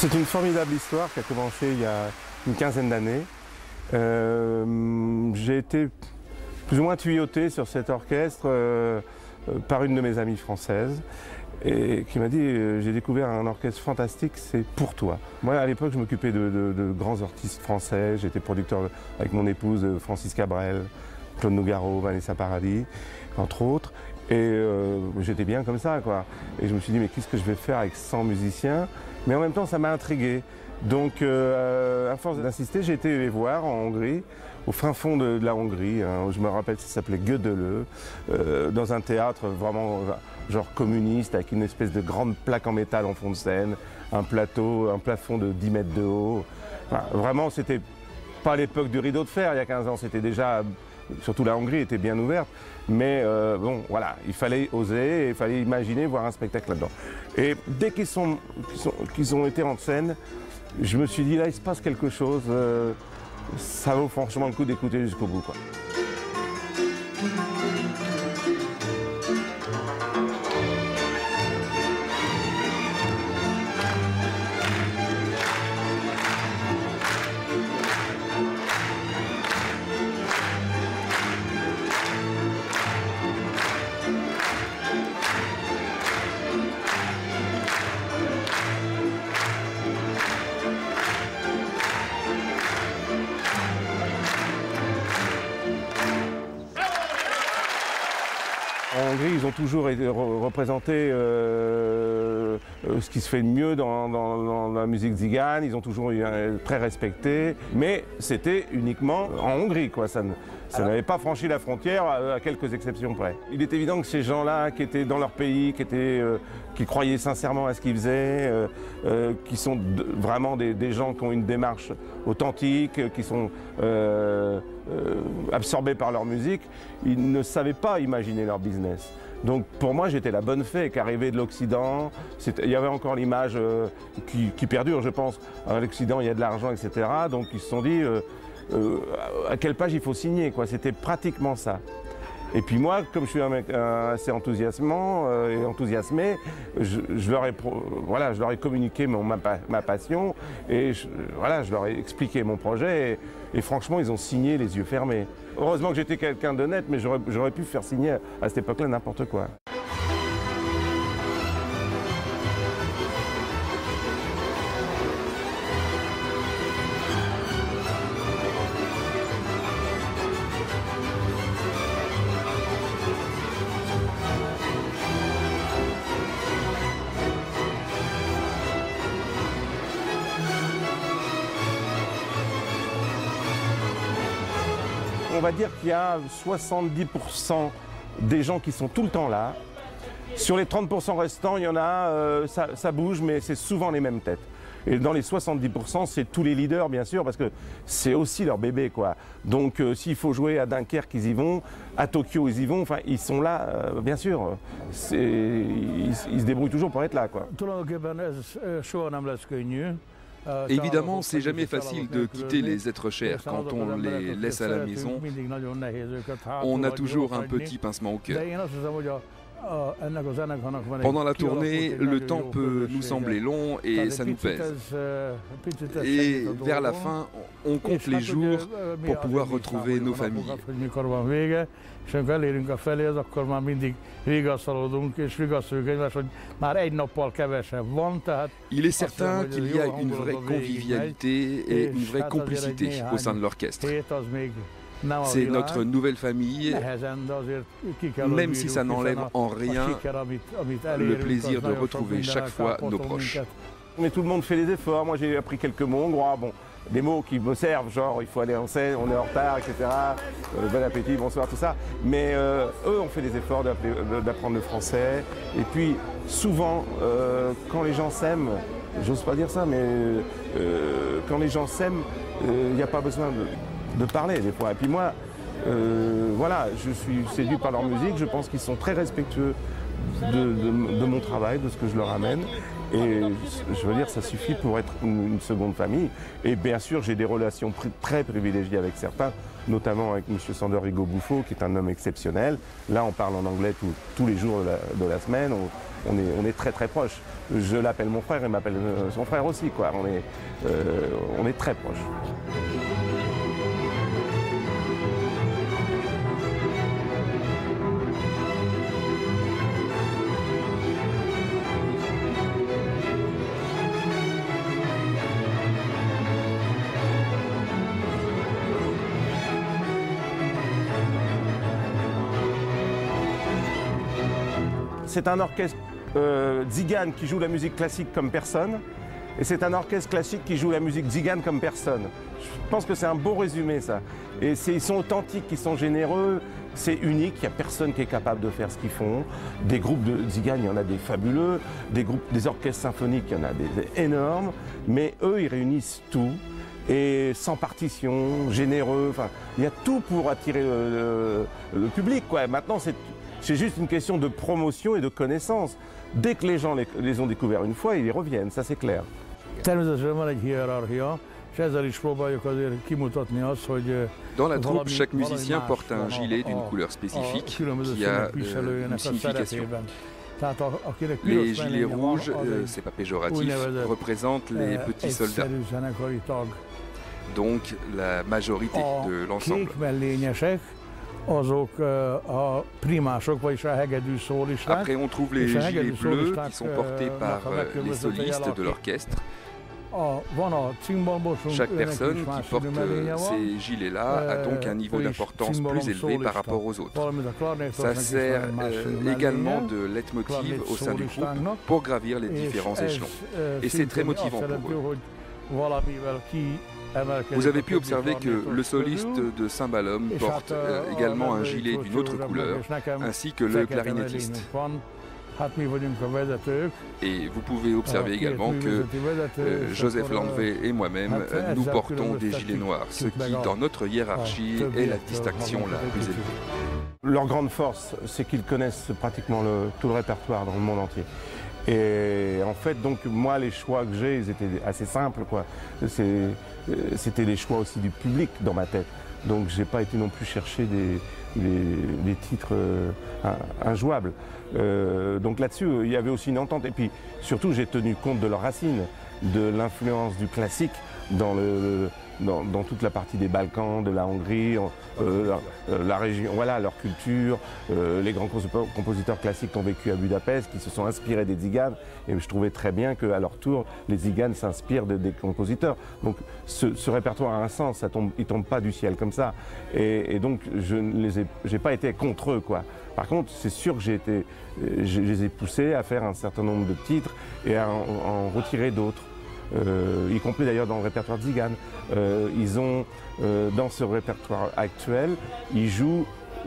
C'est une formidable histoire qui a commencé il y a une quinzaine d'années. J'ai été plus ou moins tuyauté sur cet orchestre par une de mes amies françaises et qui m'a dit j'ai découvert un orchestre fantastique, c'est pour toi. Moi à l'époque je m'occupais de grands artistes français, j'étais producteur avec mon épouse Francis Cabrel, Claude Nougaro, Vanessa Paradis, entre autres. Et j'étais bien comme ça, quoi. Et je me suis dit, mais qu'est-ce que je vais faire avec 100 musiciens? Mais en même temps, ça m'a intrigué. Donc, à force d'insister, j'ai été les voir en Hongrie, au fin fond de la Hongrie. Hein, je me rappelle, ça s'appelait Gödöllő, dans un théâtre vraiment genre communiste, avec une espèce de grande plaque en métal en fond de scène, un plafond de 10 mètres de haut. Enfin, vraiment, c'était pas l'époque du rideau de fer, il y a 15 ans, c'était déjà... Surtout la Hongrie était bien ouverte, mais bon, voilà, il fallait oser, il fallait imaginer voir un spectacle là-dedans. Et dès qu'ils ont été en scène, je me suis dit, là, il se passe quelque chose, ça vaut franchement le coup d'écouter jusqu'au bout, quoi. En Hongrie, ils ont toujours représenté ce qui se fait de mieux dans la musique tzigane, ils ont toujours été très respectés, mais c'était uniquement en Hongrie, quoi. Ça n'avait pas franchi la frontière à quelques exceptions près. Il est évident que ces gens-là qui étaient dans leur pays, qui croyaient sincèrement à ce qu'ils faisaient, qui sont vraiment des gens qui ont une démarche authentique, qui sont absorbés par leur musique, ils ne savaient pas imaginer leur business. Donc pour moi, j'étais la bonne fée qu'arrivée de l'Occident. Il y avait encore l'image qui perdure, je pense. À l'Occident, il y a de l'argent, etc. Donc ils se sont dit à quelle page il faut signer, quoi. C'était pratiquement ça. Et puis moi, comme je suis un mec assez enthousiasmant et enthousiasmé, je leur ai communiqué ma passion et je leur ai expliqué mon projet et franchement, ils ont signé les yeux fermés. Heureusement que j'étais quelqu'un d'honnête, mais j'aurais pu faire signer à cette époque-là n'importe quoi. On va dire qu'il y a 70% des gens qui sont tout le temps là. Sur les 30% restants, il y en a, ça bouge, mais c'est souvent les mêmes têtes. Et dans les 70%, c'est tous les leaders, bien sûr, parce que c'est aussi leur bébé, quoi. Donc, s'il faut jouer à Dunkerque, ils y vont. À Tokyo, ils y vont. Enfin, ils sont là, bien sûr. Ils se débrouillent toujours pour être là, quoi. Évidemment, c'est jamais facile de quitter les êtres chers quand on les laisse à la maison. On a toujours un petit pincement au cœur. Pendant la tournée, le temps peut nous sembler long et ça nous pèse. Et vers la fin, on compte les jours pour pouvoir retrouver nos familles. Il est certain qu'il y a une vraie convivialité et une vraie complicité au sein de l'orchestre. C'est notre nouvelle famille, même si ça n'enlève en rien le plaisir de retrouver chaque fois nos proches. Mais tout le monde fait les efforts. Moi, j'ai appris quelques mots hongrois. Bon, des mots qui me servent, genre il faut aller en scène, on est en retard, etc. Bon appétit, bonsoir, tout ça. Mais eux ont fait des efforts d'apprendre le français. Et puis, souvent, quand les gens s'aiment, j'ose pas dire ça, mais quand les gens s'aiment, il n'y a pas besoin de parler des fois. Et puis moi, voilà, je suis séduit par leur musique, je pense qu'ils sont très respectueux de mon travail, de ce que je leur amène. Et je veux dire, ça suffit pour être une seconde famille. Et bien sûr, j'ai des relations très privilégiées avec certains, notamment avec M. Sander Rigaud-Bouffo, qui est un homme exceptionnel. Là, on parle en anglais tous les jours de la semaine. On est très très proches. Je l'appelle mon frère et m'appelle son frère aussi, quoi. On est très proches. C'est un orchestre tzigane qui joue la musique classique comme personne, et c'est un orchestre classique qui joue la musique tzigane comme personne. Je pense que c'est un beau résumé, ça. Et ils sont authentiques, ils sont généreux, c'est unique, il n'y a personne qui est capable de faire ce qu'ils font. Des groupes de tzigane, il y en a des fabuleux, des orchestres symphoniques, il y en a des énormes, mais eux, ils réunissent tout. Et sans partition, généreux, enfin, il y a tout pour attirer le public, quoi. Maintenant, c'est juste une question de promotion et de connaissance. Dès que les gens les ont découverts une fois, ils y reviennent, ça c'est clair. Dans la troupe, chaque musicien porte un gilet d'une couleur spécifique qui a une signification. Les gilets rouges, c'est pas péjoratif, représentent les petits soldats, donc la majorité de l'ensemble. Après, on trouve les gilets bleus qui sont portés par les solistes de l'orchestre. Chaque personne qui porte ces gilets-là a donc un niveau d'importance plus élevé par rapport aux autres. Ça sert également de leitmotiv au sein du groupe pour gravir les différents échelons. Et c'est très motivant pour eux. Vous avez pu observer que le soliste de cymbalum porte également un gilet d'une autre couleur, ainsi que le clarinettiste. Et vous pouvez observer également que Joseph Landvé et moi-même, nous portons des gilets noirs, ce qui, dans notre hiérarchie, est la distinction la plus élevée. Leur grande force, c'est qu'ils connaissent pratiquement tout le répertoire dans le monde entier. Et en fait, donc, moi, les choix que j'ai, ils étaient assez simples, quoi. C'était les choix aussi du public dans ma tête. Donc, j'ai pas été non plus chercher des titres injouables. Donc là-dessus, il y avait aussi une entente. Et puis, surtout, j'ai tenu compte de leurs racines, de l'influence du classique dans toute la partie des Balkans, de la Hongrie, la région, voilà, leur culture, les grands compositeurs classiques qui ont vécu à Budapest, qui se sont inspirés des tziganes, et je trouvais très bien qu'à leur tour, les tziganes s'inspirent des compositeurs. Donc ce répertoire a un sens, il tombe pas du ciel comme ça, et donc je n'ai pas été contre eux, quoi. Par contre, c'est sûr que je les ai poussés à faire un certain nombre de titres et à en retirer d'autres. Y compris d'ailleurs dans le répertoire tzigane. Ils ont, dans ce répertoire actuel, ils jouent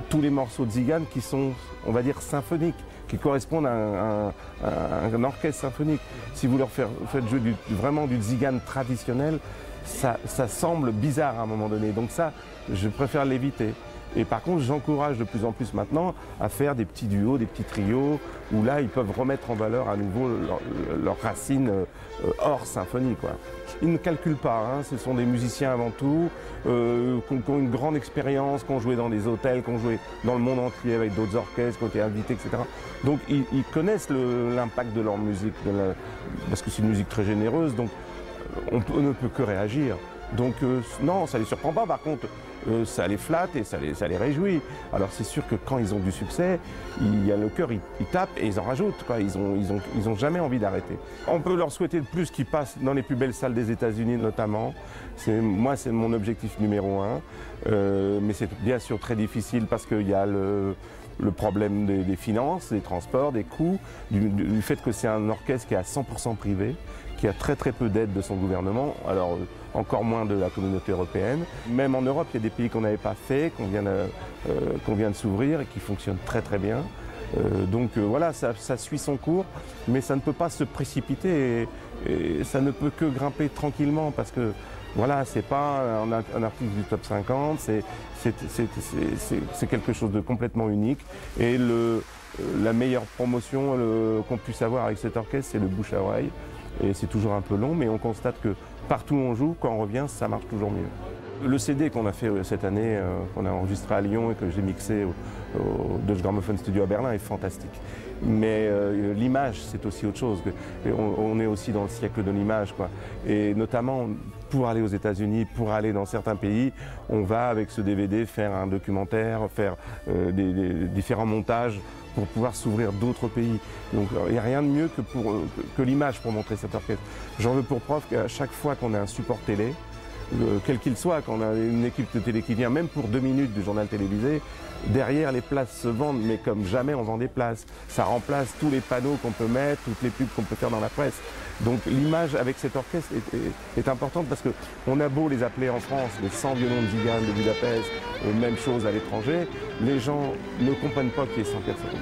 tous les morceaux tzigane qui sont, on va dire, symphoniques, qui correspondent à un orchestre symphonique. Si vous leur faites jouer vraiment du tzigane traditionnel, ça semble bizarre à un moment donné. Donc ça, je préfère l'éviter. Et par contre, j'encourage de plus en plus maintenant à faire des petits duos, des petits trios, où là, ils peuvent remettre en valeur à nouveau leurs racines hors symphonie, quoi. Ils ne calculent pas, hein. Ce sont des musiciens avant tout, qui ont une grande expérience, qui ont joué dans des hôtels, qui ont joué dans le monde entier avec d'autres orchestres, qui ont été invités, etc. Donc ils connaissent l'impact de leur musique, parce que c'est une musique très généreuse, donc on ne peut que réagir. Donc non, ça ne les surprend pas, par contre, ça les flatte et ça les réjouit. Alors c'est sûr que quand ils ont du succès, il y a le cœur, ils tapent et ils en rajoutent, quoi. Ils ont jamais envie d'arrêter. On peut leur souhaiter de plus qu'ils passent dans les plus belles salles des États-Unis notamment. Moi, c'est mon objectif numéro 1. Mais c'est bien sûr très difficile parce qu'il y a le problème des finances, des transports, des coûts, du fait que c'est un orchestre qui est à 100% privé, qui a très peu d'aide de son gouvernement, alors encore moins de la communauté européenne. Même en Europe, il y a des pays qu'on n'avait pas fait, qu'on vient de s'ouvrir et qui fonctionnent très bien. Donc voilà, ça suit son cours, mais ça ne peut pas se précipiter et ça ne peut que grimper tranquillement parce que voilà, c'est pas un artiste du top 50, c'est quelque chose de complètement unique et la meilleure promotion qu'on puisse avoir avec cet orchestre, c'est le bouche à oreille. Et c'est toujours un peu long, mais on constate que partout où on joue, quand on revient, ça marche toujours mieux. Le CD qu'on a fait cette année, qu'on a enregistré à Lyon et que j'ai mixé au Deutsche Grammophon Studio à Berlin est fantastique. Mais l'image, c'est aussi autre chose. On est aussi dans le siècle de l'image, quoi. Et notamment, pour aller aux États-Unis, pour aller dans certains pays, on va avec ce DVD faire un documentaire, faire des différents montages pour pouvoir s'ouvrir d'autres pays. Donc il n'y a rien de mieux que l'image pour montrer cet orchestre. J'en veux pour preuve qu'à chaque fois qu'on a un support télé, quel qu'il soit, quand on a une équipe de télé qui vient, même pour 2 minutes du journal télévisé, derrière les places se vendent, mais comme jamais on vend des places. Ça remplace tous les panneaux qu'on peut mettre, toutes les pubs qu'on peut faire dans la presse. Donc l'image avec cet orchestre est importante parce qu'on a beau les appeler en France les 100 violons de Zigan de Budapest, même chose à l'étranger, les gens ne comprennent pas qu'il y ait 100 personnes,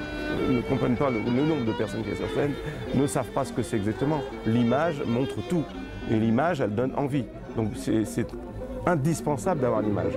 ne comprennent pas le nombre de personnes qui est sur scène, ne savent pas ce que c'est exactement. L'image montre tout et l'image, elle donne envie. Donc c'est indispensable d'avoir l'image.